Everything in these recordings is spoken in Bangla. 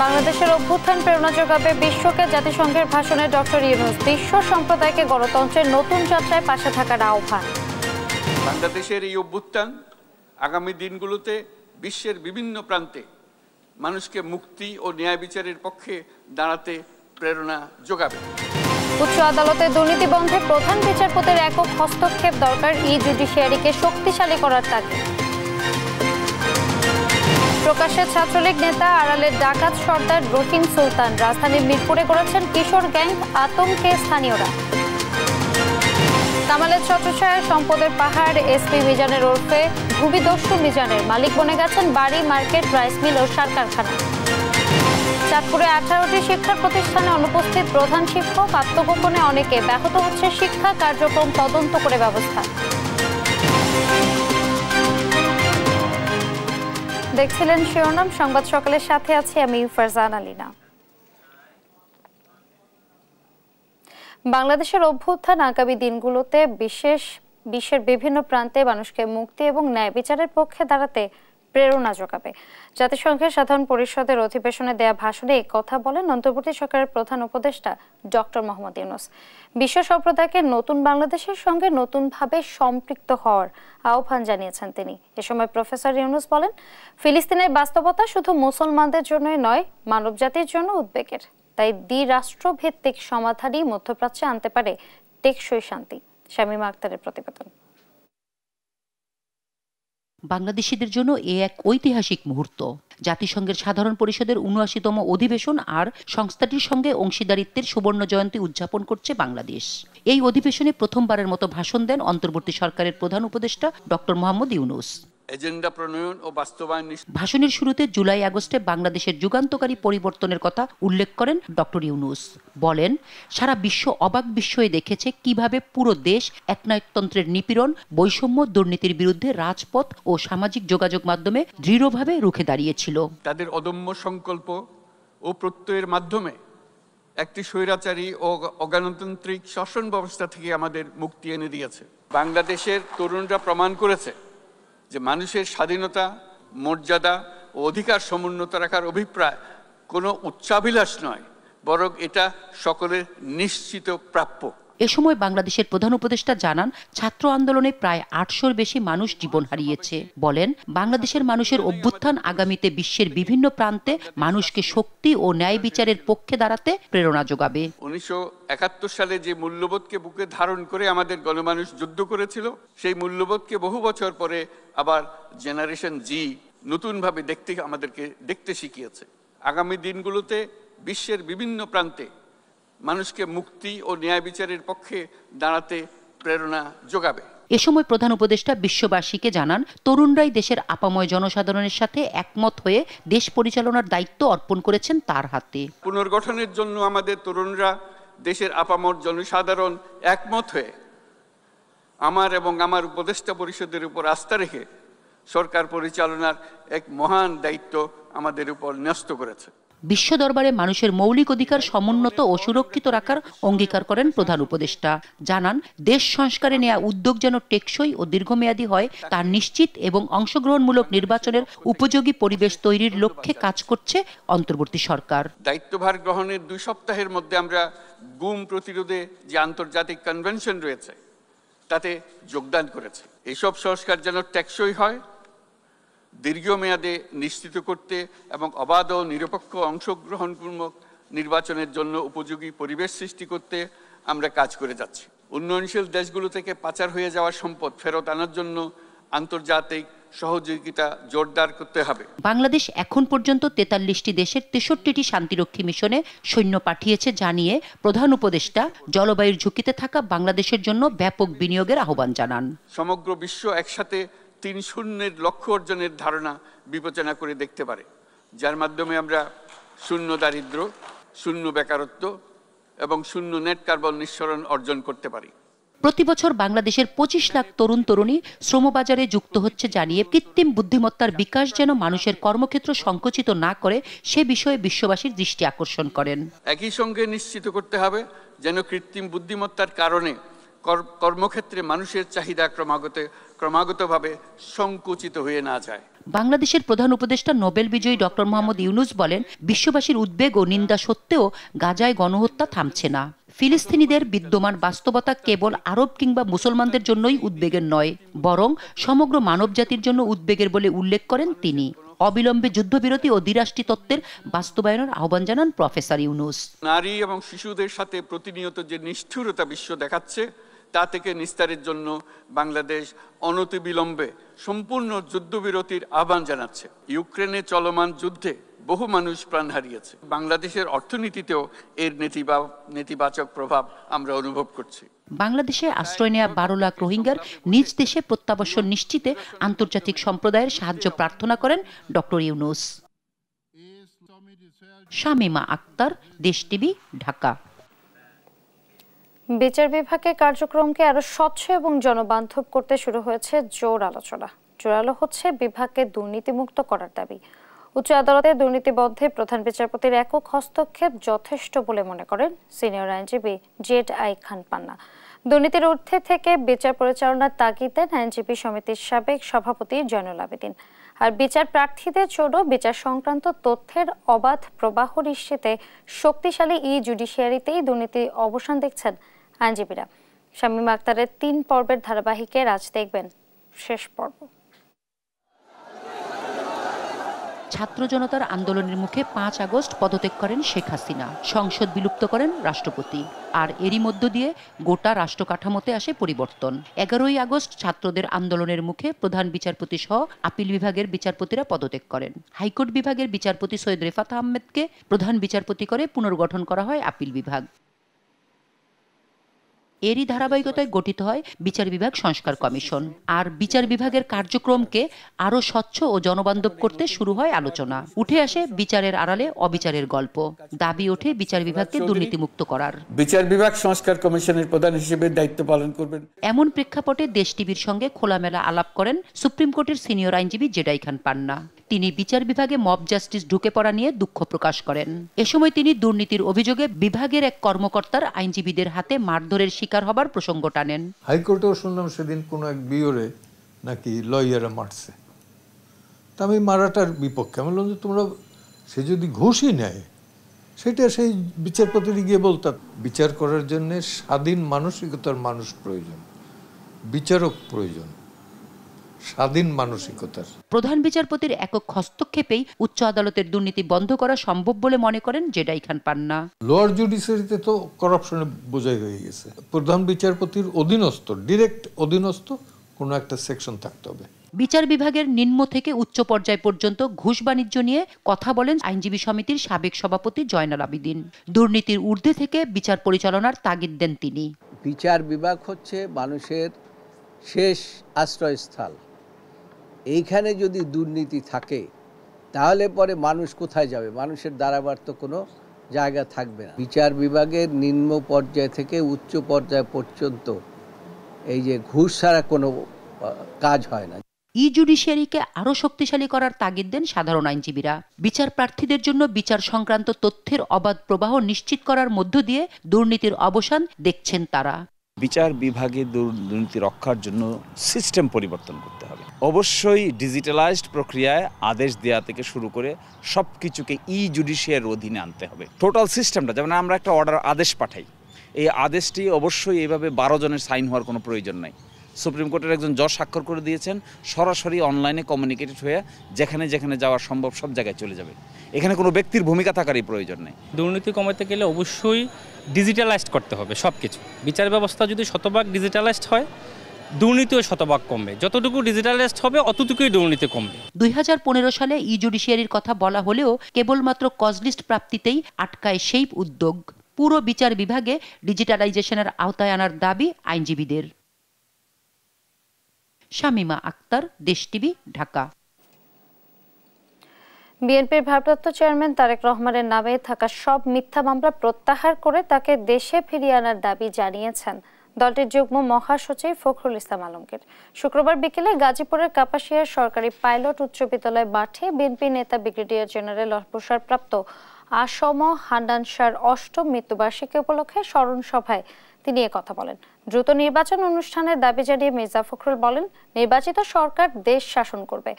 বাংলাদেশের অভ্যুত্থান প্রেরণা যোগাবে বিশ্বকে জাতিসংঘের ভাষণে ডক্টর ইউনূস বিশ্ব সম্প্রদায়কে গণতন্ত্রের নতুন যাত্রায় পাশে থাকার আহ্বান। বাংলাদেশের এই অভ্যুত্থান আগামী দিনগুলোতে বিশ্বের বিভিন্ন প্রান্তে মানুষকে মুক্তি ও ন্যায় বিচারের পক্ষে দাঁড়াতে প্রেরণা যোগাবে। উচ্চ আদালতে দুর্নীতি বন্ধে প্রধান বিচারপতির একক হস্তক্ষেপ দরকার, জুডিশিয়ারিকে শক্তিশালী করার তাগিদ। প্রকাশ্যে ছাত্রলীগ নেতা আড়ালের ডাকাত সর্দার রহিম সুলতান, রাজধানীর মিরপুরে করেছেন কিশোর গ্যাং, আতঙ্কে স্থানীয়রা। কামালের ছত্রছায়ায় সম্পদের পাহাড়, এসপি মিজানের ওরফে ভূমিদস্যু মিজানের মালিক বনে গেছেন বাড়ি, মার্কেট, রাইস মিল ও সার কারখানা। চাঁদপুরে 18টি শিক্ষা প্রতিষ্ঠানে অনুপস্থিত প্রধান শিক্ষক, আত্মগোপনে অনেকে, ব্যাহত হচ্ছে শিক্ষা কার্যক্রম, তদন্ত করে ব্যবস্থা। দেখছিলেন শিরোনাম সংবাদ সকালের সাথে আছি আমি ফারজান আলিনা। বাংলাদেশের অভ্যুত্থান আগামী দিনগুলোতে বিশ্বের বিভিন্ন প্রান্তে মানুষকে মুক্তি এবং ন্যায় বিচারের পক্ষে দাঁড়াতে প্রেরণা যোগাবে। জাতিসংঘের সাধারণ পরিষদের অধিবেশনে দেয়া ভাষণে এই কথা বলেন অন্তর্বর্তী সরকারের প্রধান উপদেষ্টা ডক্টর মোহাম্মদ ইউনূস। বিশ্ব সম্প্রদায়কে নতুন বাংলাদেশের সঙ্গে নতুনভাবে সম্পৃক্ত হওয়ার আহ্বান জানিয়েছেন তিনি। এ সময় প্রফেসর ইউনূস বলেন, ফিলিস্তিনের বাস্তবতা শুধু মুসলমানদের জন্যই নয়, মানবজাতির জন্য উদ্বেগের। তাই দ্বিরাষ্ট্রভিত্তিক সমাধানই মধ্যপ্রাচ্যে আনতে পারে টেকসই শান্তি। শামীমা আক্তারের প্রতিবেদন। বাংলাদেশিদের জন্য এক ঐতিহাসিক মুহূর্ত। জাতিসংঘের সাধারণ পরিষদের ৭৯তম অধিবেশন আর সংস্থাটির সঙ্গে অংশীদারিত্বের সুবর্ণ জয়ন্তী উদযাপন করছে বাংলাদেশ। এই অধিবেশনে প্রথমবারের মতো ভাষণ দেন অন্তর্বর্তী সরকারের প্রধান উপদেষ্টা ডক্টর মোহাম্মদ ইউনূস। এজেন্ডা প্রণয়ন ও বাস্তবায়ন। ভাষণের শুরুতে জুলাই আগস্টে বাংলাদেশের যুগান্তকারী পরিবর্তনের কথা উল্লেখ করেন ডক্টর ইউনূস। বলেন, সারা বিশ্ব অবাক বিস্ময়ে দেখেছে কিভাবে পুরো দেশ একনায়কতন্ত্রের নিপীড়ন, বৈষম্য, দুর্নীতির বিরুদ্ধে রাজপথ ও সামাজিক যোগাযোগ মাধ্যমে দৃঢ়ভাবে রুখে দাঁড়িয়েছিল। তাদের অদম্য সংকল্প ও প্রত্যয়ের মাধ্যমে একটি স্বৈরাচারী ও অগণতান্ত্রিক শাসন ব্যবস্থা থেকে আমাদের মুক্তি এনে দিয়েছে। বাংলাদেশের তরুণরা প্রমাণ করেছে যে মানুষের স্বাধীনতা, মর্যাদা ও অধিকার সমুন্নত রাখার অভিপ্রায় কোনো উচ্চাভিলাষ নয়, বরং এটা সকলের নিশ্চিত প্রাপ্য। এ সময় বাংলাদেশের প্রধান উপদেষ্টা জানান, ছাত্র আন্দোলনে প্রায় ৮০০-র বেশি মানুষ জীবন হারিয়েছে। বলেন, বাংলাদেশের মানুষের অভ্যুত্থান আগামীতে বিশ্বের বিভিন্ন প্রান্তে মানুষকে শক্তি ও ন্যায় বিচারের পক্ষে দাঁড়াতে প্রেরণা যোগাবে। ১৯৭১ সালে যে মূল্যবোধকে বুকে ধারণ করে আমাদের গণমানুষ যুদ্ধ করেছিল, সেই মূল্যবোধকে বহু বছর পরে আবার জেনারেশন জি নতুনভাবে আমাদেরকে দেখতে শিখিয়েছে। আগামী দিনগুলোতে বিশ্বের বিভিন্ন প্রান্তে মানুষকে মুক্তি ও ন্যায় বিচারের পক্ষে দাঁড়াতে প্রেরণা যোগাবে। এ সময় প্রধান উপদেষ্টা বিশ্ববাসীকে জানান, তরুণরাই দেশের আপাময় জনসাধারণের সাথে একমত হয়ে দেশ পরিচালনার দায়িত্ব অর্পণ করেছেন তার হাতে। পুনর্গঠনের জন্য আমাদের তরুণরা, দেশের আপামর জনসাধারণ একমত হয়ে আমার এবং আমার উপদেষ্টা পরিষদের উপর আস্থা রেখে সরকার পরিচালনার এক মহান দায়িত্ব আমাদের উপর ন্যস্ত করেছে। বিশ্ব দরবারে মানুষের মৌলিক অধিকার সমুন্নত ও সুরক্ষিত রাখার অঙ্গীকার করেন প্রধান উপদেষ্টা। জানান, দেশ সংস্কারে নেওয়া উদ্যোগ যেন টেকসই ও দীর্ঘমেয়াদী হয় তার নিশ্চিত এবং অংশগ্রহণমূলক নির্বাচনের উপযোগী পরিবেশ তৈরির লক্ষ্যে কাজ করছে অন্তর্বর্তী সরকার। দায়িত্বভার গ্রহণের 2 সপ্তাহের মধ্যে আমরা গুম প্রতিরোধে যে আন্তর্জাতিক কনভেনশন রয়েছে তাতে যোগদান করেছে। এইসব সংস্কার যেন টেকসই হয়, দীর্ঘমেয়াদে নিশ্চিত করতে এবং অবাধ ও নিরপেক্ষ অংশগ্রহণমূলক নির্বাচনের জন্য উপযোগী পরিবেশ সৃষ্টি করতে আমরা কাজ করে যাচ্ছি। উন্নয়নশীল দেশগুলো থেকে পাচার হয়ে যাওয়া সম্পদ ফেরত আনার জন্য আন্তর্জাতিক সহযোগিতা জোরদার করতে হবে। বাংলাদেশ এখন পর্যন্ত ৪৩টি দেশের ৬৩টি শান্তিরক্ষী মিশনে সৈন্য পাঠিয়েছে জানিয়ে প্রধান উপদেষ্টা জলবায়ুর ঝুঁকিতে থাকা বাংলাদেশের জন্য ব্যাপক বিনিয়োগের আহ্বান জানান। সমগ্র বিশ্ব একসাথে ৩-0 লক্ষ্য অর্জনের ধারণা বিবেচনা করে দেখতে পারে, যার মাধ্যমে আমরা শূন্য দারিদ্র্য, শূন্য বেকারত্ব এবং শূন্য নেট কার্বন নিঃসরণ অর্জন করতে পারি। প্রতি বছর বাংলাদেশের ২৫ লাখ তরুণ তরুণী শ্রমবাজারে যুক্ত হচ্ছে জানিয়ে কৃত্রিম বুদ্ধিমত্তার বিকাশ যেন মানুষের কর্মক্ষেত্র সংকুচিত না করে সে বিষয়ে বিশ্ববাসীর দৃষ্টি আকর্ষণ করেন। একই সঙ্গে নিশ্চিত করতে হবে যেন কৃত্রিম বুদ্ধিমত্তার কারণে কর্মক্ষেত্রে মানুষের চাহিদা ক্রমাগতভাবে সংকুচিত হয়ে না যায়। বাংলাদেশের প্রধান উপদেষ্টা নোবেল বিজয়ী ডক্টর মোহাম্মদ ইউনূস বলেন, বিশ্ববাসীর উদ্বেগ ও নিন্দা সত্ত্বেও গাজায় গণহত্যা থামছে না। ফিলিস্তিনিদের বিদ্যমান বাস্তবতা কেবল আরব কিংবা মুসলমানদের জন্যই উদ্বেগের নয়, বরং সমগ্র মানবজাতির জন্য উদ্বেগের বলে উল্লেখ করেন তিনি। অবিলম্বে যুদ্ধবিরতি ও দ্বিরাষ্ট্রী তত্ত্বের বাস্তবায়নের আহ্বান জানান প্রফেসর ইউনূস। নারী এবং শিশুদের সাথে প্রতিনিয়ত যে নিষ্ঠুরতা বিশ্ব দেখাচ্ছে, তা থেকে নিস্তারের জন্য বাংলাদেশ অনতিবিলম্বে সম্পূর্ণ যুদ্ধবিরতির আহ্বান জানাচ্ছে। ইউক্রেনে চলমান যুদ্ধে বহু মানুষ প্রাণ হারিয়েছে। বাংলাদেশের অর্থনীতিতেও এর নেতিবাচক প্রভাব আমরা অনুভব করছি। বাংলাদেশে আশ্রয় নেওয়া 12 লাখ রোহিঙ্গার নিজ দেশে প্রত্যাবাসন নিশ্চিতে আন্তর্জাতিক সম্প্রদায়ের সাহায্য প্রার্থনা করেন ডক্টর ইউনূস। শামীমা আক্তার, দেশ টিভি, ঢাকা। বিচার বিভাগের কার্যক্রমকে আরো স্বচ্ছ এবং জনবান্ধব করতে শুরু হয়েছে জোর আলোচনা। জোরালো হচ্ছে বিভাগকে দুর্নীতিমুক্ত করার দাবি। উচ্চ আদালতে দুর্নীতি বন্ধে প্রধান বিচারপতির একক হস্তক্ষেপ যথেষ্ট বলে মনে করেন সিনিয়র আইনজীবী জেড.আই. খান পান্না। দুর্নীতির ঊর্ধ্বে থেকে বিচার পরিচালনার তাগিদ দেন আইনজীবী সমিতির সাবেক সভাপতি জয়নুল আবেদিন। আর বিচার প্রার্থীদের জন্য বিচার সংক্রান্ত তথ্যের অবাধ প্রবাহ নিশ্চিতে শক্তিশালী জুডিশিয়ারিতেই দুর্নীতি অবসান দেখছেন আইনজীবীরা। শামীমা আক্তারের 3 পর্বের ধারাবাহিকের আজ দেখবেন শেষ পর্ব। ছাত্র জনতার আন্দোলনের মুখে 5 আগস্ট পদত্যাগ করেন শেখ হাসিনা, সংসদ বিলুপ্ত করেন রাষ্ট্রপতি। আর এরই মধ্য দিয়ে গোটা রাষ্ট্র কাঠামোতে আসে পরিবর্তন। 11ই আগস্ট ছাত্রদের আন্দোলনের মুখে প্রধান বিচারপতি সহ আপিল বিভাগের বিচারপতিরা পদত্যাগ করেন। হাইকোর্ট বিভাগের বিচারপতি সৈয়দ রেফাত আহমেদকে প্রধান বিচারপতি করে পুনর্গঠন করা হয় আপিল বিভাগ। এরই ধারাবাহিকতায় গঠিত হয় বিচার বিভাগ সংস্কার কমিশন। আর বিচার বিভাগের কার্যক্রমকে আরো স্বচ্ছ ও জনবান্ধব করতে শুরু হয় আলোচনা। উঠে আসে বিচারের আড়ালে অবিচারের গল্প। দাবি ওঠে বিচার বিভাগকে দুর্নীতিমুক্ত করার। বিচার বিভাগ সংস্কার কমিশনের প্রধান হিসেবে দায়িত্ব পালন করবেন। এমন প্রেক্ষাপটে দেশ টিভির সঙ্গে খোলামেলা আলাপ করেন সুপ্রিম কোর্টের সিনিয়র আইনজীবী জেড.আই. খান পান্না। তিনি বিচার বিভাগে মব জাস্টিস ঢুকে পড়া নিয়ে দুঃখ প্রকাশ করেন। এ সময় তিনি দুর্নীতির অভিযোগে বিভাগের এক কর্মকর্তার আইনজীবীদের হাতে মারধরের শিকার হবার প্রসঙ্গ টানেন। হাইকোর্টেও শুনলাম সেদিন কোনো এক বিওরে নাকি লয়াররা মারছে। তা আমি মারাটার বিপক্ষে। আমি বললাম যে তোমরা, সে যদি ঘুষই নেয় সেটা সেই বিচারপতির গিয়ে বলতাম। বিচার করার জন্য স্বাধীন মানসিকতার মানুষ প্রয়োজন, বিচারক প্রয়োজন, স্বাধীন মানসিকতার। প্রধান বিচারপতির একক হস্তক্ষেপেই উচ্চ আদালতের দুর্নীতি বন্ধ করা সম্ভব বলে মনে করেন জেড.আই. খান পান্না। লোয়ার জুডিশিয়ারিতে তো করাপশনে বোঝাই হয়ে গেছে। প্রধান বিচারপতির অধীনস্থ, ডিরেক্ট অধীনস্থ কোনো একটা সেকশন থাকতে হবে। বিচার বিভাগের নিম্ন থেকে উচ্চ পর্যায় পর্যন্ত ঘুষ বাণিজ্য নিয়ে কথা বলেন আইনজীবী সমিতির সাবেক সভাপতি জয়নুল আবেদিন। দুর্নীতির ঊর্ধ্বে থেকে বিচার পরিচালনার তাগিদ দেন তিনি। বিচার বিভাগ হচ্ছে মানুষের শেষ আশ্রয়স্থল। এইখানে যদি দুর্নীতি থাকে তাহলে পরে মানুষ কোথায় যাবে? মানুষের দাঁড়াবার তো কোনো জায়গা থাকবে না। বিচার বিভাগের নিম্ন পর্যায় থেকে উচ্চ পর্যায় পর্যন্ত এই যে ঘুষ ছাড়া কোনো কাজ হয় না। জুডিশিয়ারিকে আরো শক্তিশালী করার তাগিদ দেন সাধারণ আইনজীবীরা। বিচার প্রার্থীদের জন্য বিচার সংক্রান্ত তথ্যের অবাধ প্রবাহ নিশ্চিত করার মধ্য দিয়ে দুর্নীতির অবসান দেখছেন তারা। বিচার বিভাগে দুর্নীতি রক্ষার জন্য সিস্টেম পরিবর্তন করতে হবে। অবশ্যই ডিজিটালাইজড প্রক্রিয়ায় আদেশ দেওয়া থেকে শুরু করে সব কিছুকে জুডিশিয়ারির অধীনে আনতে হবে। টোটাল সিস্টেমটা, যেমন আমরা একটা আদেশ পাঠাই, এই আদেশটি অবশ্যই এইভাবে 12 জনের সাইন হওয়ার কোনো প্রয়োজন নাই। সুপ্রিম কোর্টের একজন জজ স্বাক্ষর করে দিয়েছেন, সরাসরি অনলাইনে কমিউনিকেটেড হয়ে যেখানে যেখানে যাওয়া সম্ভব সব জায়গায় চলে যাবে। এখানে কোনো ব্যক্তির ভূমিকা থাকারই প্রয়োজন নেই। দুর্নীতি কমাতে গেলে অবশ্যই ডিজিটালাইজড করতে হবে সব কিছু। বিচার ব্যবস্থা যদি শতভাগ ডিজিটালাইজড হয়, দুর্নীতিও শতভাগ কমবে। যতটুকু ডিজিটালাইজড হবে অতটুকুই দুর্নীতি কমবে। 2015 সালে জুডিশিয়ারির কথা বলা হলেও কেবলমাত্র কজলিস্ট প্রাপ্তিতেই আটকায় সেই উদ্যোগ। পুরো বিচার বিভাগে ডিজিটালাইজেশনের আওতায় আনার দাবি আইনজীবীদের। শামীমা আক্তার, দেশ টিভি, ঢাকা। বিএনপির ভারপ্রাপ্ত চেয়ারম্যান তারেক রহমানের নামে থাকা সব মিথ্যা মামলা প্রত্যাহার করে তাকে দেশে ফিরিয়ে আনার দাবি জানিয়েছেন দলটির যুগ্ম মহাসচিব ফখরুল ইসলাম আলমগীর। শুক্রবার বিকেলে গাজীপুরের কাপাসিয়ার সরকারি পাইলট উচ্চ বিদ্যালয় মাঠে বিএনপি নেতা ব্রিগেডিয়ার জেনারেল অবসরপ্রাপ্ত আসম হান্নান শাহর 8ম মৃত্যুবার্ষিকী উপলক্ষে স্মরণ সভায় তিনি কথা বলেন। দ্রুত নির্বাচন অনুষ্ঠানের দাবি জানিয়ে মির্জা ফখরুল বলেন, নির্বাচিত সরকার দেশ শাসন করবে।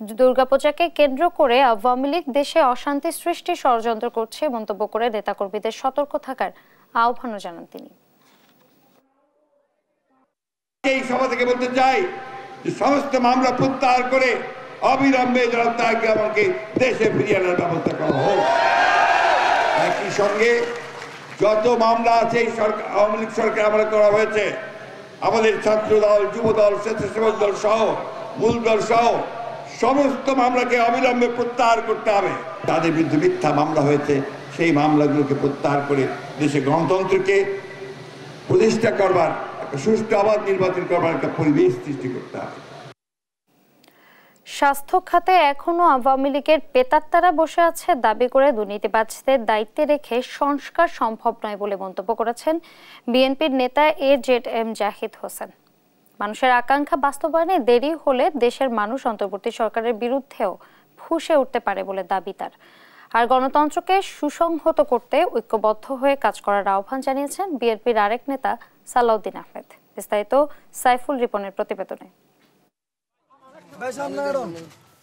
দুর্গাপূজাকে কেন্দ্র করে আওয়ামী লীগ দেশে অশান্তি সৃষ্টি ষড়যন্ত্র করছে মন্তব্য করে নেতাকর্মীদের সতর্ক থাকার আহ্বানও জানান তিনি। এই সভা থেকে বলতে চাই যে সমস্ত মামলা প্রত্যাহার করে অবিলম্বে আমাকে দেশে ফিরিয়ে আনার ব্যবস্থা করা হোক। একই সঙ্গে যত মামলা আছে এই সরকার আওয়ামী লীগ সরকার আমলে করা হয়েছে, আমাদের ছাত্র দল, যুব দল, স্বেচ্ছাসেবক দল সহ মূল দল সহ সমস্ত মামলাকে অবিলম্বে প্রত্যাহার করতে হবে। তাদের বিরুদ্ধে মিথ্যা মামলা হয়েছে, সেই মামলাগুলোকে প্রত্যাহার করে দেশে গণতন্ত্রকে প্রতিষ্ঠা করবার, সুষ্ঠু অবাধ নির্বাচন করবার একটা পরিবেশ সৃষ্টি করতে হবে। স্বাস্থ্য খাতে এখনো আওয়ামী লীগের পেতাত্তারা বসে আছে দাবি করে দুর্নীতিবাজদের দায়িত্বে রেখে সংস্কার সম্ভব নয় বলে মন্তব্য করেছেন বিএনপির নেতা AZM জাহিদ হোসেন। মানুষের আকাঙ্ক্ষা বাস্তবায়নে দেরি হলে দেশের মানুষ অন্তর্বর্তী সরকারের বিরুদ্ধেও ফুঁসে উঠতে পারে বলে দাবি তার। আর গণতন্ত্রকে সুসংহত করতে ঐক্যবদ্ধ হয়ে কাজ করার আহ্বান জানিয়েছেন বিএনপির আরেক নেতা সালাউদ্দিন আহমেদ। বিস্তারিত সাইফুল রিপনের প্রতিবেদনে।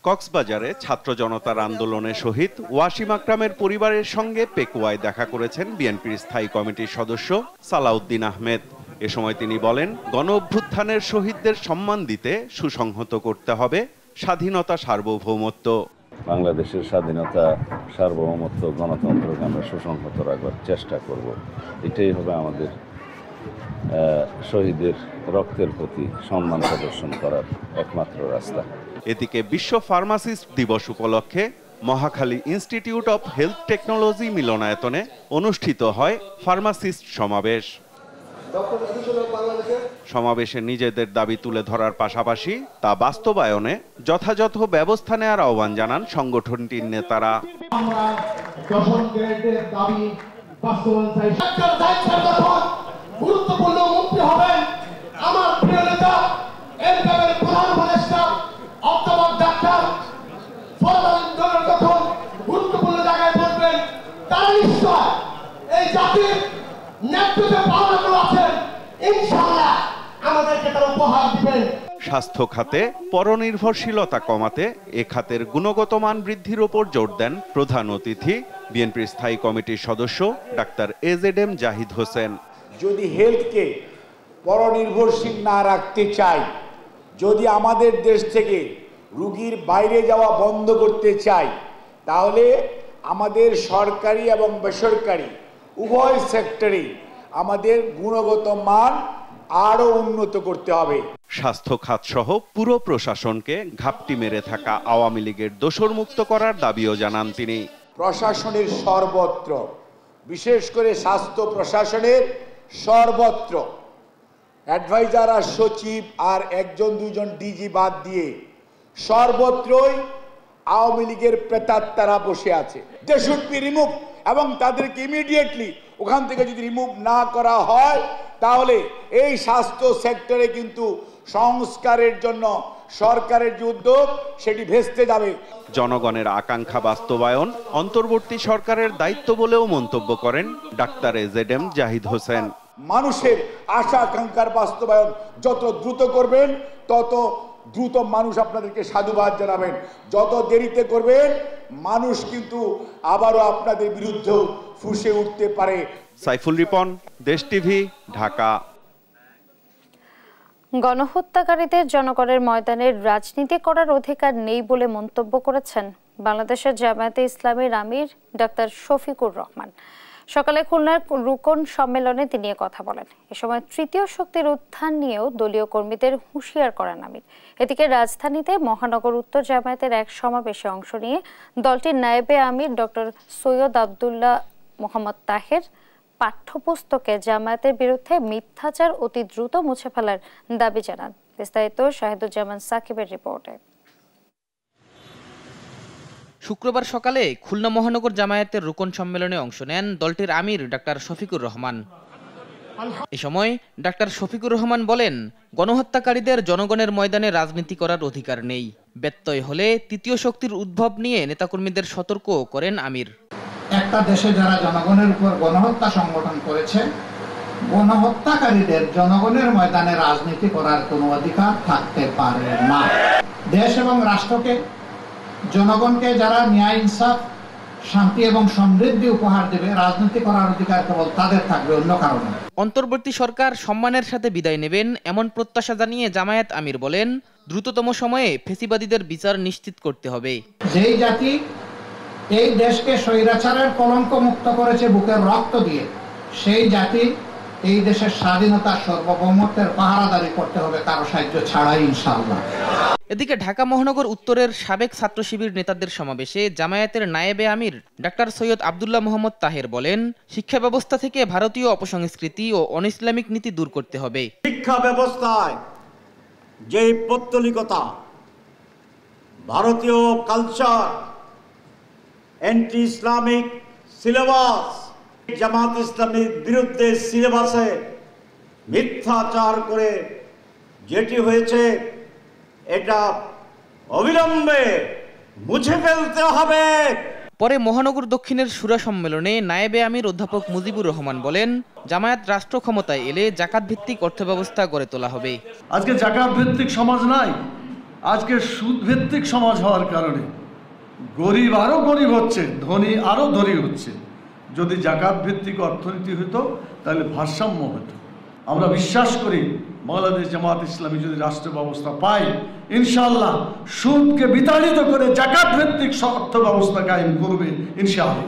কক্সবাজারে ছাত্র জনতার আন্দোলনে শহীদ ওয়াসিম আকরামের পরিবারের সঙ্গে পেকুয়ায় দেখা করেছেন বিএনপির স্থায়ী কমিটির সদস্য সালাউদ্দিন আহমেদ। এ সময় তিনি বলেন, গণ অভ্যুত্থানের শহীদদের সম্মান দিতে সুসংহত করতে হবে স্বাধীনতা, সার্বভৌমত্ব। বাংলাদেশের স্বাধীনতা, সার্বভৌমত্ব, গণতন্ত্রকে আমরা সুসংহত রাখবার চেষ্টা করব। এটাই হবে আমাদের শহীদের রক্তের প্রতি সম্মান প্রদর্শন করার একমাত্র রাস্তা। এদিকে বিশ্ব ফার্মাসিস্ট দিবস উপলক্ষে Mohakhali institute of health technology মিলনায়তনে অনুষ্ঠিত হয় ফার্মাসিস্ট সমাবেশ। সমাবেশে নিজেদের দাবি তুলে ধরার পাশাপাশি তা বাস্তবায়নে যথাযথ ব্যবস্থা নেওয়ার আহ্বান জানান সংগঠনটির নেতারা। গুরুত্বপূর্ণ মন্ত্রী হবেন আমার প্রিয় নেতা এনকাবের প্রধান উপদেষ্টা অধ্যাপক ডাক্তার ফরমান যখন গুরুত্বপূর্ণ জায়গায় বসবেন, তারা নিশ্চয় এই জাতির নেতৃত্বে পালন আছেন, ইনশাআল্লাহ আমাদেরকে তারা উপহার দিবেন। স্বাস্থ্য খাতে পরনির্ভরশীলতা কমাতে এ খাতের গুণগত মান বৃদ্ধির উপর জোর দেন প্রধান অতিথি বিএনপির স্থায়ী কমিটির সদস্য ডাক্তার AZM জাহিদ হোসেন। যদি হেলথকে পরনির্ভরশীল না রাখতে চাই, যদি আমাদের দেশ থেকে রোগীর বাইরে যাওয়া বন্ধ করতে চাই, তাহলে আমাদের সরকারি এবং বেসরকারি উভয় সেক্টরে আমাদের গুণগত মান আরও উন্নত করতে হবে। স্বাস্থ্য খাত সহ পুরো প্রশাসনকে ঘাপটি মেরে থাকা আওয়ামী লীগের দোষরমুক্ত করার দাবিও জানান তিনি। প্রশাসনের সর্বত্র, বিশেষ করে স্বাস্থ্য প্রশাসনের সর্বত্র অ্যাডভাইজার আর সচিব আর একজন দুইজন ডিজি বাদ দিয়ে সর্বত্রই আওয়ামী লীগের প্রেতাত্মারা বসে আছে। দে শুড বি রিমুভ, এবং তাদেরকে ইমিডিয়েটলি ওখান থেকে যদি রিমুভ না করা হয়, তাহলে এই স্বাস্থ্য সেক্টরে কিন্তু সংস্কারের জন্য সরকারের যে উদ্যোগ সেটি ভেস্তে যাবে। জনগণের আকাঙ্ক্ষা বাস্তবায়ন অন্তর্বর্তী সরকারের দায়িত্ব বলেও মন্তব্য করেন ডাক্তার AZM জাহিদ হোসেন। মানুষের আশা আকাঙ্ক্ষার বাস্তবায়ন যত দ্রুত করবেন, তত দ্রুত মানুষ আপনাদেরকে সাধুবাদ জানাবেন। যত দেরিতে করবেন, মানুষ কিন্তু আবারও আপনাদের বিরুদ্ধেও ফুঁসে উঠতে পারে। সাইফুল রিপন, দেশ টিভি, ঢাকা। গণহত্যাকারীদের জনগণের ময়দানে রাজনীতি করার অধিকার নেই বলে মন্তব্য করেছেন বাংলাদেশের জামায়াতে ইসলামীর আমির ডাক্তার শফিকুর রহমান। সকালে খুলনার রুকন সম্মেলনে তিনি কথা বলেন। এ সময় তৃতীয় শক্তির উত্থান নিয়েও দলীয় কর্মীদের হুঁশিয়ার করেন আমির। এদিকে রাজধানীতে মহানগর উত্তর জামায়াতের এক সমাবেশে অংশ নিয়ে দলটির নায়েবে আমির ডক্টর সৈয়দ আবদুল্লাহ মোহাম্মদ তাহের পাঠ্যপুস্তকে জামায়াতের বিরুদ্ধে মিথ্যাচার অতি দ্রুত মুছে ফেলার দাবি জানান। বিস্তারিত শাহিদুজ্জামান সাকিবের রিপোর্টে। শুক্রবার সকালে খুলনা মহানগর জামায়াতের রুকন সম্মেলনে অংশ নেন দলটির আমির ডাক্তার শফিকুর রহমান। এ সময় ডাক্তার শফিকুর রহমান বলেন, গণহত্যাকারীদের জনগণের ময়দানে রাজনীতি করার অধিকার নেই। ব্যত্যয় হলে তৃতীয় শক্তির উদ্ভব নিয়ে নেতাকর্মীদের সতর্ক করেন আমির। একটা দেশে যারা জনগণের উপর গণহত্যা সংগঠন করেছে, গণহত্যাকারীদের জনগণের ময়দানে রাজনীতি করার কোনো অধিকার থাকতে পারে না। দেশ এবং রাষ্ট্রকে জনগণকে যারা ন্যায় ইনসাফ শান্তি এবং সমৃদ্ধি উপহার দেবে, রাজনীতি করার অধিকার কেবল তাদের থাকবে, অন্য কারণে। অন্তর্বর্তী সরকার সম্মানের সাথে বিদায় নেবেন এমন প্রত্যাশা জানিয়ে জামায়াত আমির বলেন, দ্রুততম সময়ে ফ্যাসিবাদীদের বিচার নিশ্চিত করতে হবে। যেই জাতি এই দেশকে স্বৈরাচারের কলঙ্ক মুক্ত করেছে বুকের রক্ত দিয়ে, সেই জাতি এই দেশের স্বাধীনতা সার্বভৌমত্বের পাহারাদারি করতে হবে কারো সাহায্য ছাড়াই, ইনশাআল্লাহ। এদিকে ঢাকা মহানগর উত্তরের সাবেক ছাত্র শিবির নেতাদের সমাবেশে জামায়াতের নায়েবে আমির ডাক্তার সৈয়দ আব্দুল্লাহ মোহাম্মদ তাহের বলেন, শিক্ষা ব্যবস্থা থেকে ভারতীয় অপসংস্কৃতি ও অন ইসলামিক নীতি দূর করতে হবে। শিক্ষা ব্যবস্থায় যে পৌত্তলিকতা, ভারতীয় কালচার, অ্যান্টি ইসলামিক সিলেবাস, জামাত ইসলামীর বিরুদ্ধে সিলেবাসে মিথ্যাচার করে যেটি হয়েছে, এটা অবিলম্বে মুছে ফেলতে হবে। পরে মহানগর দক্ষিণের শুরা সম্মেলনে নায়েবে আমির অধ্যাপক মুজিবুর রহমান বলেন, জামায়াত রাষ্ট্র ক্ষমতায় এলে জাকাত ভিত্তিক অর্থব্যবস্থা গড়ে তোলা হবে। আজকে জাকাত ভিত্তিক সমাজ নাই, আজকে সুদ ভিত্তিক সমাজ হওয়ার কারণে গরিব আরো গরিব হচ্ছে, ধনী আরো ধনী হচ্ছে। যদি জাকাত ভিত্তিক অর্থনীতি হতো তাহলে ভারসাম্য হতো। আমরা বিশ্বাস করি বাংলাদেশ জামাত ইসলামী যদি রাষ্ট্র ব্যবস্থা পায়, ইনশাআল্লাহ সুদকে বিতাড়িত করে জাকাত ভিত্তিক অর্থ ব্যবস্থা কায়েম করবে ইনশাআল্লাহ।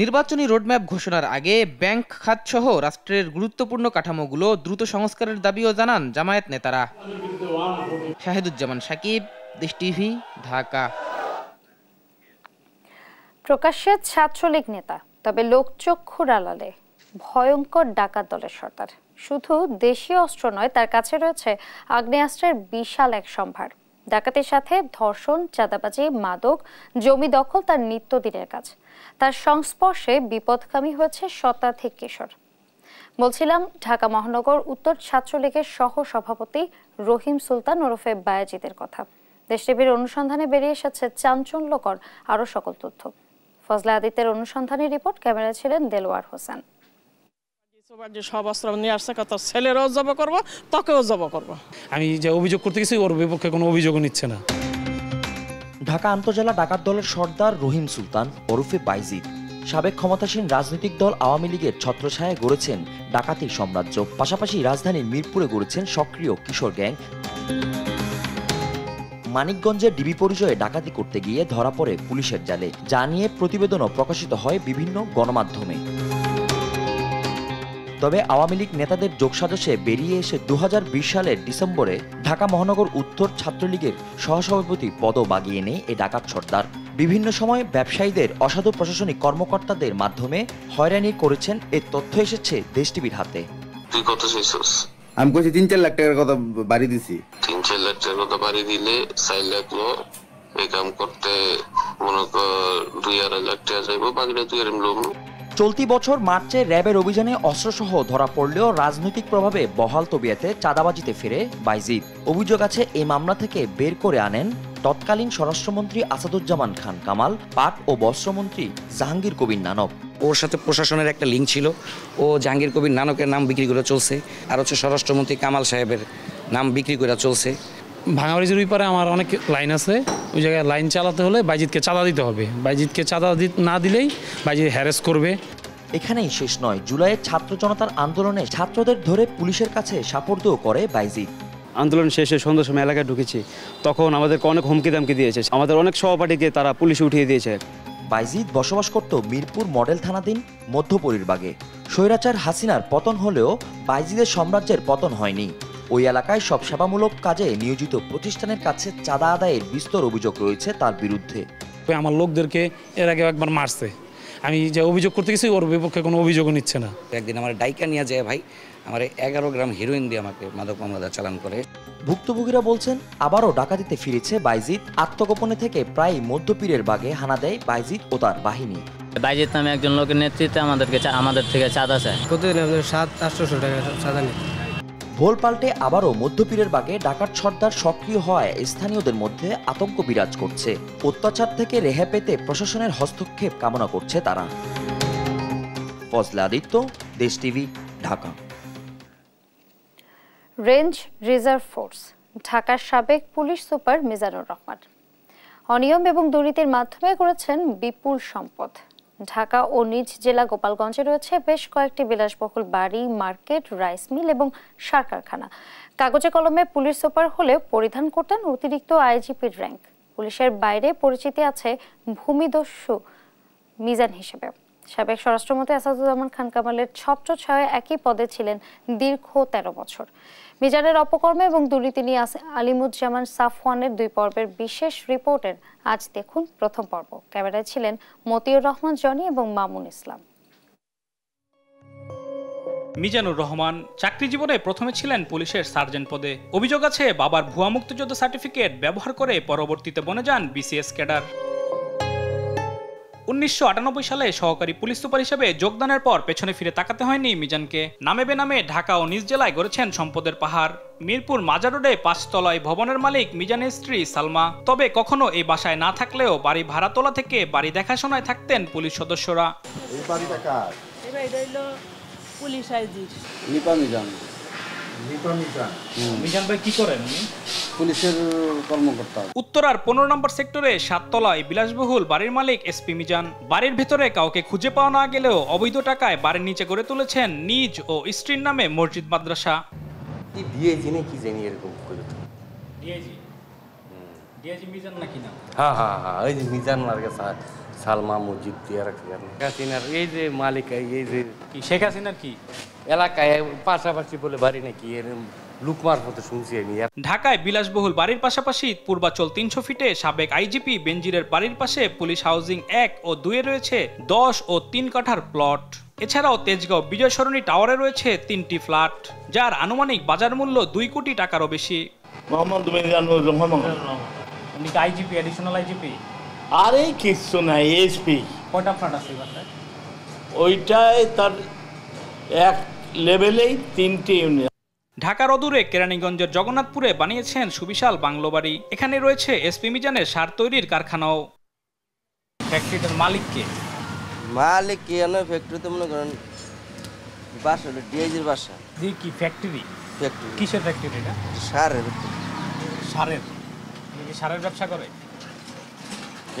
নির্বাচনী রোডম্যাপ ঘোষণার আগে ব্যাংক খাত সহ রাষ্ট্রের গুরুত্বপূর্ণ কাঠামোগুলো দ্রুত সংস্কারের দাবিও জানান জামায়াত নেতারা। শাহিদুজ্জামান সাকিব, দেশ টিভি, ঢাকা। প্রকাশ্যে ছাত্রলীগ নেতা, তবে লোকচক্ষুর আড়ালে ভয়ঙ্কর ডাকাত দলের সর্দার। শুধু দেশীয় অস্ত্র নয়, তার কাছে রয়েছে আগ্নেয়াস্ত্রের বিশাল এক সম্ভার। ডাকাতির সাথে ধর্ষণ, চাঁদাবাজি, মাদক, জমি দখল তার নিত্যদিনের কাজ। তার সংস্পর্শে বিপদগামী হয়েছে শতাধিক কিশোর। বলছিলাম ঢাকা মহানগর উত্তর ছাত্রলীগের সহ সভাপতি রহিম সুলতান ওরফে বায়াজিদের কথা। দেশ টিভির অনুসন্ধানে বেরিয়ে এসেছে চাঞ্চল্যকর আরো সকল তথ্য। ফজলে আদিত্যের অনুসন্ধানী রিপোর্ট, ক্যামেরায় ছিলেন দেলোয়ার হোসেন। সব অস্ত্র নিয়ে আসছে, কত ছেলেরাও জব করবো, তাকেও জব করবো। আমি যে অভিযোগ করতে গেছি ওর বিপক্ষে কোনো অভিযোগও নিচ্ছে না। ঢাকা আন্তজেলা ডাকাত দলের সর্দার রহিম সুলতান ওরফে বাইজিদ সাবেক ক্ষমতাসীন রাজনৈতিক দল আওয়ামী লীগের ছত্রছায়ায় গড়েছেন ডাকাতির সাম্রাজ্য। পাশাপাশি রাজধানীর মিরপুরে গড়েছেন সক্রিয় কিশোর গ্যাং। মানিকগঞ্জের ডিবি পরিচয়ে ডাকাতি করতে গিয়ে ধরা পড়ে পুলিশের জালে, যা নিয়ে প্রতিবেদনও প্রকাশিত হয় বিভিন্ন গণমাধ্যমে। তবে আওয়ামী লীগ নেতাদের যোগসাজশে বেরিয়ে এসে 2020 সালের ডিসেম্বরে ঢাকা মহানগর উত্তর ছাত্রলীগের সহসভাপতি পদও বাগিয়ে নেয় এই ডাকাত সর্দার। বিভিন্ন সময় ব্যবসায়ীদের, অসাধু প্রশাসনিক কর্মকর্তাদের মাধ্যমে হয়রানি করেছেন। এর তথ্য এসেছে দেশ টিভির হাতে। তুই কত চাইছস? আমি কইছি 3-4 লাখ টাকার কথা বাড়ি দিছি। 3-4 লাখ টাকার কথা বাড়ি দিলে 4 লাখ এই কাম করতে মনে কর 2-2.5 লাখ টাকা যাইবো, বাকিটা তুই এরম লোক। চলতি বছর মার্চে র্যাবের অভিযানে অস্ত্রসহ ধরা পড়লেও রাজনৈতিক প্রভাবে বহাল তবিয়াতে চাঁদাবাজিতে ফিরে বাইজিদ। অভিযোগ আছে এই মামলা থেকে বের করে আনেন তৎকালীন স্বরাষ্ট্রমন্ত্রী আসাদুজ্জামান খান কামাল, পাট ও বস্ত্রমন্ত্রী জাহাঙ্গীর কবির নানক। ওর সাথে প্রশাসনের একটা লিঙ্ক ছিল, ও জাহাঙ্গীর কবির নানকের নাম বিক্রি করে চলছে, আর হচ্ছে স্বরাষ্ট্রমন্ত্রী কামাল সাহেবের নাম বিক্রি করে চলছে। ভাঙাবাড়ির ওই পারে আমার অনেক লাইন আছে, ওই জায়গায় লাইন চালাতে হলে বাইজিদকে চাঁদা দিতে হবে। বাইজিদকে চাঁদা না দিলেই বাইজিদ হ্যারাস করবে। এখানেই শেষ নয়, জুলাইয়ের ছাত্র জনতার আন্দোলনে ছাত্রদের ধরে পুলিশের কাছে সাপোর্টও করে বাইজিদ। আন্দোলন শেষে সন্ধ্যার সময় এলাকায় ঢুকেছি, তখন আমাদেরকে অনেক হুমকি দামকি দিয়েছে, আমাদের অনেক সহপাঠীকে তারা পুলিশে উঠিয়ে দিয়েছে। বাইজিদ বসবাস করত মিরপুর মডেল থানাধীন মধ্যপরিবাগে। স্বৈরাচার হাসিনার পতন হলেও বাইজিদের সাম্রাজ্যের পতন হয়নি। ওই এলাকায় সব সেবামূলক কাজে নিয়োজিত প্রতিষ্ঠানের কাছে চাঁদা আদায়ের বিস্তর অভিযোগ রয়েছে তার বিরুদ্ধে। আমার লোকদেরকে এর আগে একবার মারছে, আমি যে অভিযোগ করতে গেছি ওর বিপক্ষে কোনো অভিযোগও নিচ্ছে না। একদিন আমার ডাইকা নিয়ে যায় ভাই, আমার 11 গ্রাম হেরোইন দিয়ে আমাকে মাদক মামলা চালান করে। ভুক্তভোগীরা বলছেন আবারও ডাকাতিতে ফিরেছে বাইজিদ। আত্মগোপনে থেকে প্রায় মধ্যপীরের বাগে হানা দেয় বাইজিদ ও তার বাহিনী। বাইজিদ নামে একজন লোকের নেতৃত্বে আমাদের থেকে চাঁদা চায়। প্রতিদিন 700-800 টাকা চাঁদা নেয়। ভোল পাল্টে আবারও মধ্যপীরের বাগে ডাকাত সর্দার সক্রিয় হওয়ায় স্থানীয়দের মধ্যে আতঙ্ক বিরাজ করছে। অত্যাচার থেকে রেহাই পেতে প্রশাসনের হস্তক্ষেপ কামনা করছে তারা। ফজলে আদিত্য, দেশ TV, Dhaka. Range reserve force, ঢাকার সাবেক পুলিশ সুপার মিজানুর রহমান। অনিয়ম এবং দুর্নীতির মাধ্যমে করেছেন বিপুল সম্পদ। ঢাকা ও নিজ জেলা গোপালগঞ্জে রয়েছে বেশ কয়েকটি বিলাসবহুল বাড়ি, মার্কেট, রাইস মিল এবং সার কারখানা। কাগজে কলমে পুলিশ সুপার হলেও পরিধান করতেন অতিরিক্ত আইজিপির র্যাঙ্ক। পুলিশের বাইরে পরিচিতি আছে ভূমিদস্যু মিজান হিসেবে। সাবেক স্বরাষ্ট্রমন্ত্রী আসাদুজ্জামান খান কামালের ছত্রছায়ায় একই পদে ছিলেন দীর্ঘ 13 বছর। মিজানের অপকর্ম এবং দুর্নীতি নিয়ে আলিমুজ্জামান সাফওয়ানের 2 পর্বের বিশেষ রিপোর্টের আজ দেখুন প্রথম পর্ব। ক্যামেরায় ছিলেন মতিউর রহমান জনি এবং মামুন ইসলাম। মিজানুর রহমান চাকরি জীবনে প্রথমে ছিলেন পুলিশের সার্জেন্ট পদে। অভিযোগ আছে বাবার ভুয়া মুক্তিযোদ্ধা সার্টিফিকেট ব্যবহার করে পরবর্তীতে বনে যান বিসিএস ক্যাডার। 1998 সালে সহকারী পুলিশ সুপার হিসেবে যোগদানের পর পেছনে ফিরে তাকাতে হয়নি মিজানকে। নামে বেনামে ঢাকা ও নিজ জেলায় গড়েছেন সম্পদের পাহাড়। মিরপুর মাজার রোডে 5 তলায় ভবনের মালিক মিজানের স্ত্রী সালমা। তবে কখনো এই বাসায় না থাকলেও বাড়ি ভাড়া তোলা থেকে বাড়ি দেখাশোনায় থাকতেন পুলিশ সদস্যরা। পুলিশ আইজি মিজান ভাই কি করেন? পুলিশের কর্মকর্তা। উত্তরার 15 নম্বর সেক্টরে 7 তলায় বিলাসবহুল বাড়ির মালিক এসপি মিজান। বাড়ির ভেতরে কাউকে খুঁজে পাওয়া না গেলেও অবৈধ টাকায় বাড়ির নিচে গড়ে তুলেছেন নিজ ও স্ত্রীর নামে মসজিদ মাদ্রাসা। কি ডিআইজি না কি জানি এরকম করে তো ডিআইজি মিজান নাকি না? হ্যাঁ ওই যে মিজান মার্কে সালমা মসজিদ দিয়ে রাখি। হাসিনার এই যে মালিক এই যে শেখ হাসিনার কি এলাকায় পাশাপাশি বলে বাড়ি নাকি এরকম লুকমার মতো শুনছি আমি। ঢাকায় বিলাসবহুল বাড়ির পাশাপাশি পূর্বাচল 300 ফিটে সাবেক আইজিপি বেনজিরের বাড়ির পাশে পুলিশ হাউজিং 1 ও 2 রয়েছে 10 ও 3 কাঠার প্লট। এছাড়াও তেজগাঁও বিজয় সরণি টাওয়ারে রয়েছে 3টি ফ্ল্যাট, যার আনুমানিক বাজার মূল্য 2 কোটি টাকারও বেশি। মোহাম্মদ মিজানুর রহমান উনি কি আইজিপি, অ্যাডিশনাল আইজিপি? আরে কিছু নাই, এসপি। কয়টা ফ্ল্যাট আছে বাসায়? ওইটাই তার এক লেভেলেই 3টি ইউনিট। ঢাকার অদূরে কেরানীগঞ্জের জগন্নাথপুরে বানিয়েছেন সুবিশাল বাংলো বাড়ি। এখানে রয়েছে এসপি মিজানের সার তৈরির কারখানাও। ফ্যাক্টরিটার মালিককে মালিক কি জানো? ফ্যাক্টরিতে মনে করেন বাসা হলো ডিআইজির বাসা। কি ফ্যাক্টরি? ফ্যাক্টরি কিসের ফ্যাক্টরি? এটা সারের। সারের? কি সারের ব্যবসা করে?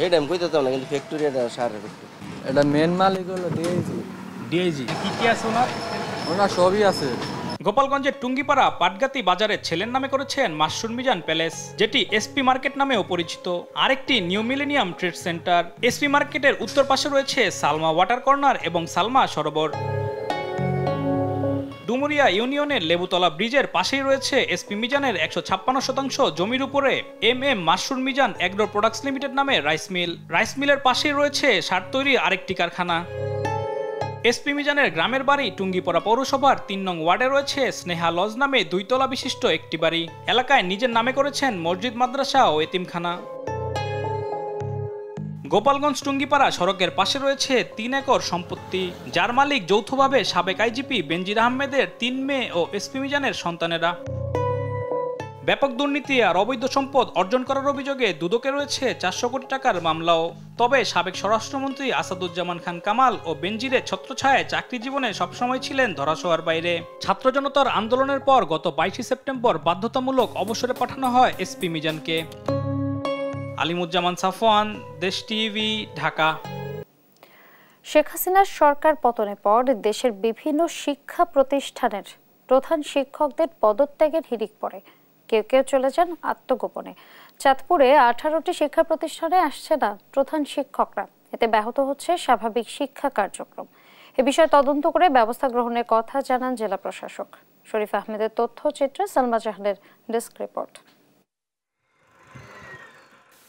এটা আমি কইতে না, কিন্তু ফ্যাক্টরি এটা সারের। এটা মেন মালিক হলো ডিআইজি। ডিআইজি কি কি আছে ওনার? ওনার সবই আছে। গোপালগঞ্জের টুঙ্গিপাড়া পাটগাতি বাজারে ছেলের নামে করেছেন মাশরুর মিজান প্যালেস, যেটি এসপি মার্কেট নামেও পরিচিত। আরেকটি new millennium trade centre. SP মার্কেটের উত্তর পাশে রয়েছে সালমা ওয়াটার কর্নার এবং সালমা সরোবর। ডুমুরিয়া ইউনিয়নের লেবুতলা ব্রিজের পাশেই রয়েছে এসপি মিজানের 156% জমির উপরে Mashrur Mizan agro products limited নামে রাইস মিল। রাইস মিলের পাশেই রয়েছে সার তৈরির আরেকটি কারখানা। এসপি মিজানের গ্রামের বাড়ি টুঙ্গিপাড়া পৌরসভার 3 নং ওয়ার্ডে রয়েছে স্নেহা লজ নামে 2 তলা বিশিষ্ট একটি বাড়ি। এলাকায় নিজের নামে করেছেন মসজিদ, মাদ্রাসা ও এতিমখানা। গোপালগঞ্জ টুঙ্গিপাড়া সড়কের পাশে রয়েছে 3 একর সম্পত্তি, যার মালিক যৌথভাবে সাবেক আইজিপি বেনজির আহমেদের 3 মেয়ে ও এসপি মিজানের সন্তানেরা। ব্যাপক দুর্নীতি আর অবৈধ সম্পদ অর্জন করার অভিযোগে দুদকে রয়েছে 400 কোটি টাকার মামলাও। তবে সাবেক স্বরাষ্ট্রমন্ত্রী আসাদুজ্জামান খান কামাল ও বেনজিরের ছত্রছায়ায় চাকরি জীবনে সবসময় ছিলেন ধরাছোঁয়ার বাইরে। ছাত্র জনতার আন্দোলনের পর গত 22 সেপ্টেম্বর বাধ্যতামূলক অবসরে পাঠানো হয় এসপি মিজানকে। আলিমুজ্জামান সাফওয়ান, দেশ টিভি, ঢাকা। শেখ হাসিনার সরকার পতনের পর দেশের বিভিন্ন শিক্ষা প্রতিষ্ঠানের প্রধান শিক্ষকদের পদত্যাগের হিড়িক পড়ে। কেউ কেউ চলে যান আত্মগোপনে। চাঁদপুরে 18টি শিক্ষা প্রতিষ্ঠানে আসছে না প্রধান শিক্ষকরা। এতে ব্যাহত হচ্ছে স্বাভাবিক শিক্ষা কার্যক্রম। এ বিষয়ে তদন্ত করে ব্যবস্থা গ্রহণের কথা জানান জেলা প্রশাসক। শরীফ আহমেদের তথ্যচিত্রে সালমা জাহানের ডেস্ক রিপোর্ট।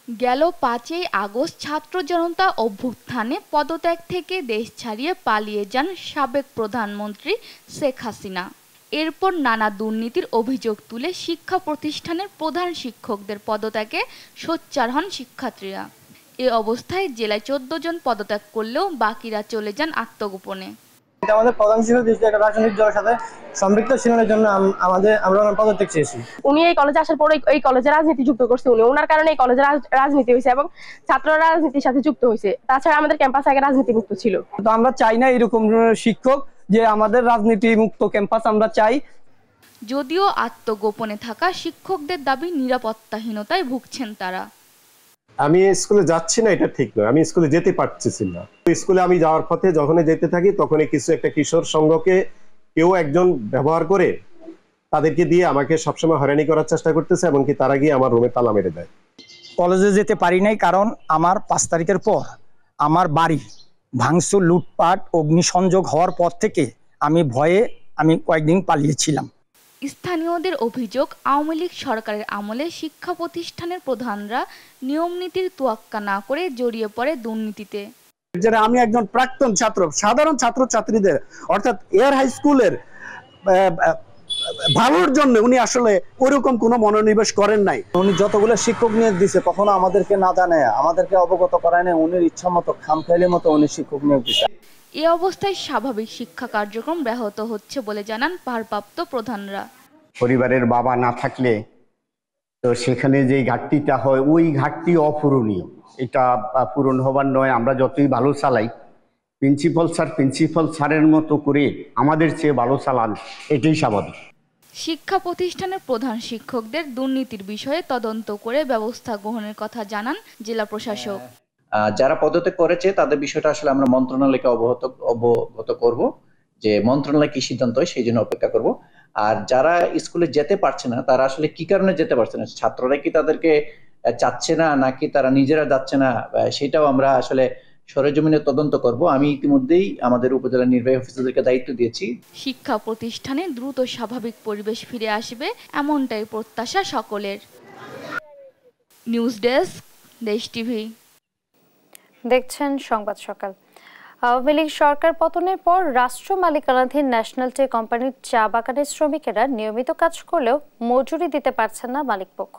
গেল 5 আগস্ট ছাত্র জনতা অভ্যুত্থানে পদত্যাগ থেকে দেশ ছাড়িয়ে পালিয়ে যান সাবেক প্রধানমন্ত্রী শেখ হাসিনা। এরপর নানা দুর্নীতির অভিযোগ তুলে শিক্ষা প্রতিষ্ঠানের প্রধান শিক্ষকদের পদত্যাগে সোচ্চার হন শিক্ষার্থীরা। এ অবস্থায় জেলায় 14 জন পদত্যাগ করলেও বাকিরা চলে যান আত্মগোপনে। আমাদের প্রধান শিক্ষক একটা রাজনৈতিক দলের সাথে সম্পৃক্ত ছিলেন, জন্য আমরা পদত্যাগ চেয়েছি। উনি এই কলেজে আসার পর এই কলেজে রাজনীতি যুক্ত করছে। উনি ওনার কারণে এই কলেজে রাজনীতি হয়েছে এবং ছাত্ররা রাজনীতির সাথে যুক্ত হয়েছে। তাছাড়া আমাদের ক্যাম্পাস আগে রাজনীতি মুক্ত ছিল। তো আমরা চাই না এরকম শিক্ষক, যে আমাদের রাজনীতি মুক্ত ক্যাম্পাস আমরা চাই। যদিও আত্মগোপনে থাকা শিক্ষকদের দাবি নিরাপত্তাহীনতায় ভুগছেন তারা। আমি স্কুলে যাচ্ছি না এটা ঠিক নয়, আমি স্কুলে যেতে পারতেছি না। স্কুলে আমি যাওয়ার পথে যখনই যেতে থাকি তখনই কিছু একটা কিশোর সংঘকে কেউ একজন ব্যবহার করে তাদেরকে দিয়ে আমাকে সবসময় হয়রানি করার চেষ্টা করতেছে, এমনকি তারা গিয়ে আমার রুমে তালা মেরে দেয়। কলেজে যেতে পারি নাই কারণ আমার 5 তারিখের পর আমার বাড়ি ভাঙচুর, লুটপাট, অগ্নিসংযোগ হওয়ার পর থেকে আমি ভয়ে কয়েকদিন পালিয়েছিলাম। স্থানীয়দের অভিযোগ, আওয়ামী লীগ সরকারের আমলে শিক্ষা প্রতিষ্ঠানের প্রধানরা নিয়ম নীতির তোয়াক্কা না করে জড়িয়ে পড়ে দুর্নীতিতে। যারা আমি একজন প্রাক্তন ছাত্র, সাধারণ ছাত্রছাত্রীদের অর্থাৎ এয়ার হাই স্কুলের ভালোর জন্য উনি আসলে ওরকম কোনো মনোনিবেশ করেন নাই। উনি যতগুলো শিক্ষক নিয়োগ দিয়েছে কখনো আমাদেরকে না জানায়, আমাদেরকে অবগত করায় না, উনি ইচ্ছা মতো খামখেয়ালি মতো উনি শিক্ষক নিয়োগ দিয়েছে। এ অবস্থায় স্বাভাবিক শিক্ষা কার্যক্রম ব্যাহত হচ্ছে বলে জানান ভারপ্রাপ্ত প্রধানরা। পরিবারের বাবা না থাকলে তো সেখানে যে ঘাটতিটা হয় ওই ঘাটতি অপূরণীয়, এটা পূরণ হবার নয়। আমরা যতই ভালো চালাই, প্রিন্সিপাল স্যারের মতো করে আমাদের চেয়ে ভালো চালান, এটাই স্বাভাবিক। শিক্ষা প্রতিষ্ঠানের প্রধান শিক্ষকদের দুর্নীতির বিষয়ে তদন্ত করে ব্যবস্থা গ্রহণের কথা জানান জেলা প্রশাসক। যারা পদত্যাগ করেছে তাদের বিষয়টা আসলে আমরা মন্ত্রণালয়কে অবগত করব, যে মন্ত্রণালয় কি সিদ্ধান্ত হয় সেই জন্য অপেক্ষা করব। আর যারা স্কুলে যেতে পারছে না তারা আসলে কি কারণে যেতে পারছে না, ছাত্ররা কি তাদেরকে চাচ্ছে না নাকি তারা নিজেরা যাচ্ছে না, সেটাও আমরা আসলে সরেজমিনে তদন্ত করব। আমি ইতিমধ্যেই আমাদের উপজেলা নির্বাহী অফিসারদেরকে দায়িত্ব দিয়েছি। শিক্ষা প্রতিষ্ঠানে দ্রুত স্বাভাবিক পরিবেশ ফিরে আসবে এমনটাই প্রত্যাশা সকলের। নিউজ ডেস্ক, দেশ টিভি। দেখছেন সংবাদ সকাল। আওয়ামী লীগ সরকার পতনের পর রাষ্ট্র মালিকানাধীন ন্যাশনাল টি কোম্পানির চা বাগানের শ্রমিকেরা নিয়মিত কাজ করলেও মজুরি দিতে পারছেন না মালিকপক্ষ।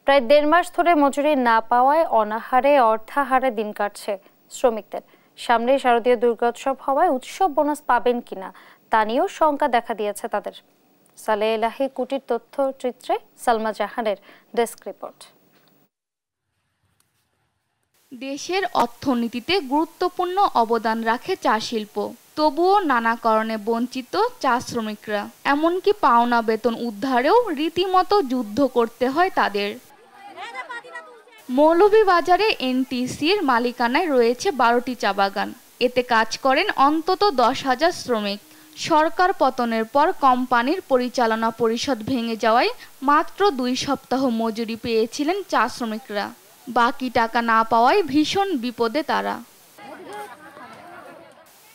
প্রায় 1.5 মাস ধরে মজুরি না পাওয়ায় অনাহারে অর্থাহারে দিন কাটছে শ্রমিকদের। সামনে শারদীয় দুর্গোৎসব হওয়ায় উৎসব বোনাস পাবেন কিনা তা নিয়েও শঙ্কা দেখা দিয়েছে তাদের। সালেহ এলাহি কুটির তথ্যচিত্রে সালমা জাহানের ডেস্ক রিপোর্ট। দেশের অর্থনীতিতে গুরুত্বপূর্ণ অবদান রাখে চা শিল্প, তবুও নানা কারণে বঞ্চিত চা শ্রমিকরা। এমনকি পাওনা বেতন উদ্ধারেও রীতিমতো যুদ্ধ করতে হয় তাদের। মৌলভীবাজারে এনটিসির মালিকানায় রয়েছে 12টি চা বাগান। এতে কাজ করেন অন্তত 10,000 শ্রমিক। সরকার পতনের পর কোম্পানির পরিচালনা পরিষদ ভেঙে যাওয়ায় মাত্র 2 সপ্তাহ মজুরি পেয়েছিলেন চা শ্রমিকরা। বাকি টাকা না পাওয়ায় ভীষণ বিপদে তারা।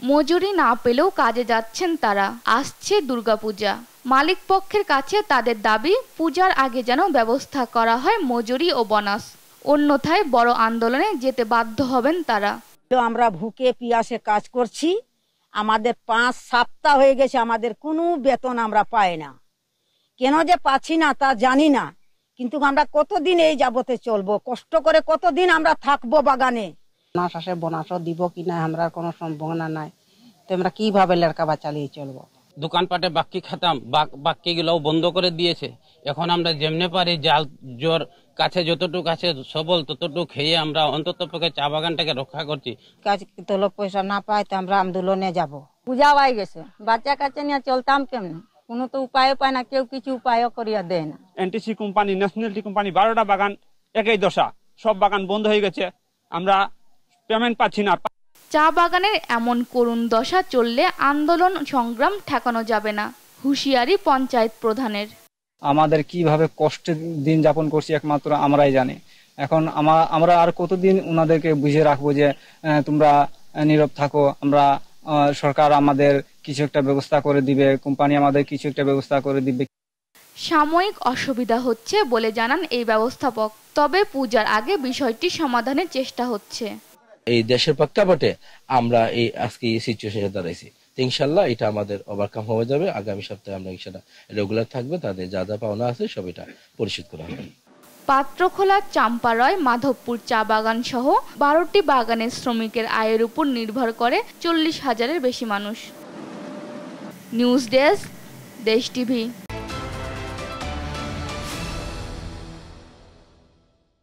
মজুরি না পেলেও কাজে যাচ্ছেন তারা। আসছে দুর্গাপূজা, মালিক পক্ষের কাছে তাদের দাবি পূজার আগে যেন ব্যবস্থা করা হয় মজুরি ও বোনাস, অন্যথায় বড় আন্দোলনে যেতে বাধ্য হবেন তারা। আমরা ভুকে পিয়াসে কাজ করছি, আমাদের 5 সপ্তাহ হয়ে গেছে, আমাদের কোনো বেতন আমরা পাই না। কেন যে পাচ্ছি না তা জানি না, কিন্তু আমরা কতদিন এই যাবতে চলবো, কষ্ট করে কতদিন আমরা থাকবো বাগানে। বোনাস আসে, বোনাসও দিব কিনা আমরা কোনো সম্ভাবনা নাই, তো আমরা কিভাবে লেরকাবা চালিয়ে চলবো। দোকানপাটে বাক্কি খেতাম, বাক্কিগুলোও বন্ধ করে দিয়েছে। এখন আমরা যেমনে পারি জাল জোর কাছে যতটুকু আছে সবল ততটুকু খেয়ে আমরা অন্তত পক্ষে চা বাগানটাকে রক্ষা করছি। কাজ তোলো পয়সা না পাই তো আমরা আন্দোলনে যাব। পূজা হয়ে গেছে, বাচ্চা কাচ্চা নিয়ে চলতাম কেমন, কোনো তো উপায় পায় না, কেউ কিছু উপায়ও করিয়া দেয় না। NTC company, national tea company 12টা বাগান একই দশা, সব বাগান বন্ধ হয়ে গেছে, আমরা পেমেন্ট পাচ্ছি না। চা বাগানের এমন করুণ দশা চললে আন্দোলন সংগ্রাম ঠেকানো যাবে না, হুঁশিয়ারি পঞ্চায়েত প্রধানের। আমাদের কিভাবে কষ্টে দিন যাপন করছি একমাত্র আমরাই জানি। এখন আমরা আর কতদিন ওনাদেরকে বুঝিয়ে রাখবো যে তোমরা নীরব থাকো, আমরা সরকার আমাদের কিছু একটা ব্যবস্থা করে দিবে, কোম্পানি আমাদের কিছু একটা ব্যবস্থা করে দিবে। সাময়িক অসুবিধা হচ্ছে বলে জানান এই ব্যবস্থাপক, তবে পূজার আগে বিষয়টি সমাধানের চেষ্টা হচ্ছে। এই দেশের প্রেক্ষাপটে আমরা এই আজকে এই সিচুয়েশনে দাঁড়াইছি, ইনশাল্লাহ এটা আমাদের ওভারকাম হয়ে যাবে। আগামী সপ্তাহে আমরা ইনশাল্লাহ রেগুলার থাকবে, তাদের যা যা পাওনা আছে সব এটা পরিশোধ করা হবে। পাত্রখোলা, চাম্পারয়, মাধবপুর চা বাগান সহ 12টি বাগানের শ্রমিকের আয়ের উপর নির্ভর করে 40,000-এর বেশি মানুষ। নিউজ ডেস্ক, দেশ টিভি।